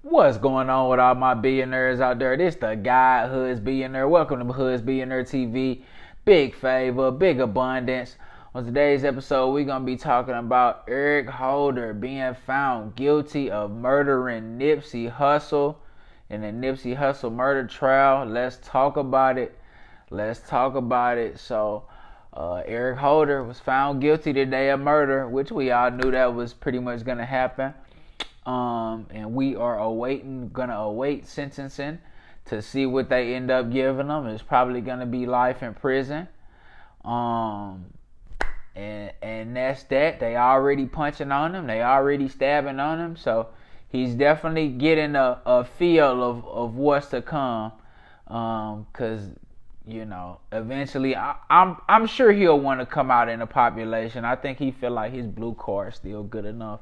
What's going on with all my billionaires out there? This the guy, Hoods Billionaire. Welcome to Hoods Billionaire TV. Big favor, big abundance. On today's episode, we're going to be talking about ERICHOLDER being found guilty of murdering Nipsey Hussle in the Nipsey Hussle murder trial. Let's talk about it. So, ERICHOLDER was found guilty today of murder, which we all knew that was pretty much going to happen. And we are gonna await sentencing to see what they end up giving them. It's probably gonna be life in prison. And that's that. They already punching on him. They already stabbing on him. So he's definitely getting a feel of what's to come. Cause eventually I'm sure he'll want to come out in the population. I think he feel like his blue card is still good enough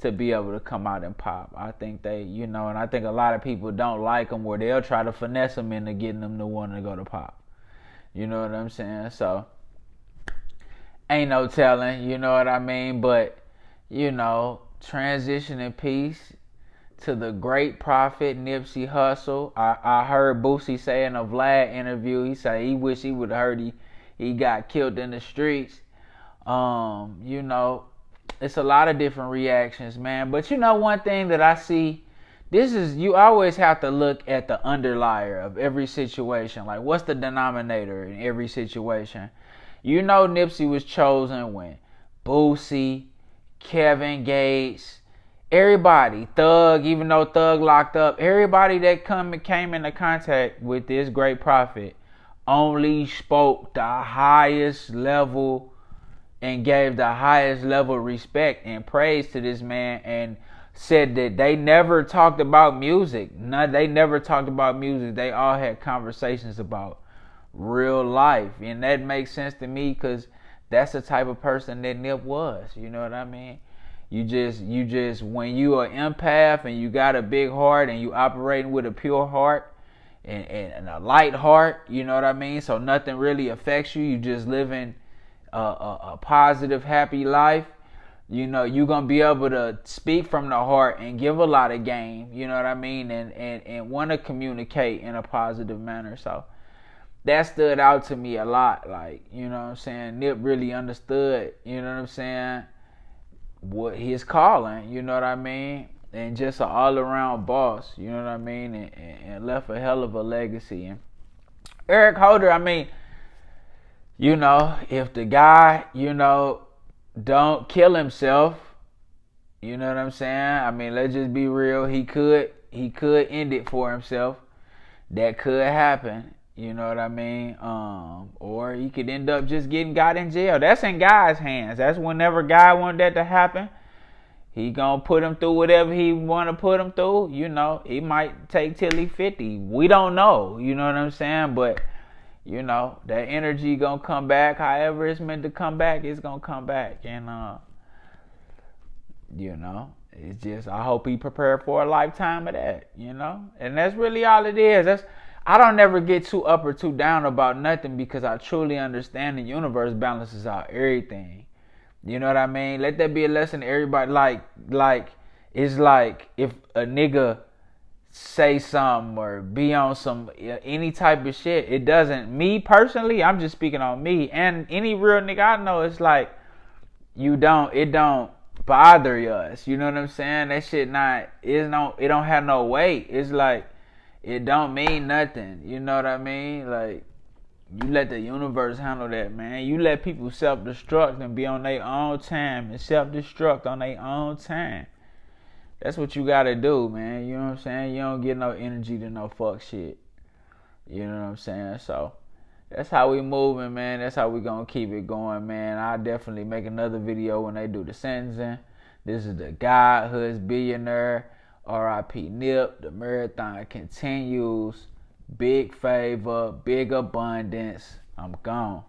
to be able to come out and pop. I think and I think a lot of people don't like him, where they'll try to finesse him into getting them to want to go to pop. You know what I'm saying? So, ain't no telling, you know what I mean? But, transition in peace to the great prophet Nipsey Hussle. I heard Boosie say in a Vlad interview, he said he wish he would have heard he got killed in the streets. It's a lot of different reactions, man. But one thing that I see, you always have to look at the underlier of every situation. Like, what's the denominator in every situation? Nipsey was chosen when Boosie, Kevin Gates, everybody, Thug, even though Thug locked up, everybody that came into contact with this great prophet only spoke the highest level and gave the highest level of respect and praise to this man, and said that they never talked about music. They never talked about music. They all had conversations about real life. And that makes sense to me, because that's the type of person that Nip was. You know what I mean? You just when you are an empath and you got a big heart and you operating with a pure heart and a light heart, you know what I mean? So nothing really affects you. You just living a positive, happy life. You're gonna be able to speak from the heart and give a lot of game, you know what I mean, and want to communicate in a positive manner. So that stood out to me a lot. Like, you know what I'm saying, Nip really understood, you know what I'm saying, what his calling, you know what I mean, and just an all-around boss, you know what I mean, and left a hell of a legacy. And ERICHOLDER, I mean, if the guy, don't kill himself, you know what I'm saying? I mean, let's just be real. He could end it for himself. That could happen, you know what I mean? Or he could end up just getting got in jail. That's in God's hands. That's whenever God wanted that to happen. He gonna put him through whatever he want to put him through. He might take till he 50. We don't know, you know what I'm saying? But that energy gonna come back. However it's meant to come back, it's gonna come back. And it's just, I hope he prepared for a lifetime of that, and that's really all it is. I don't never get too up or too down about nothing, because I truly understand the universe balances out everything. You know what I mean? Let that be a lesson to everybody. Like it's like if a nigga say something or be on some any type of shit, it doesn't, me personally, I'm just speaking on me and any real nigga I know, it's like it don't bother us, you know what I'm saying? That shit it don't have no weight. It's like it don't mean nothing, you know what I mean? Like, you let the universe handle that, man. You let people self-destruct and be on their own time and self-destruct on their own time. That's what you gotta do, man. You know what I'm saying? You don't get no energy to no fuck shit. You know what I'm saying? So that's how we moving, man. That's how we gonna keep it going, man. I'll definitely make another video when they do the sentencing. This is the guy, Hoods Billionaire. R.I.P. Nip. The marathon continues. Big favor, big abundance. I'm gone.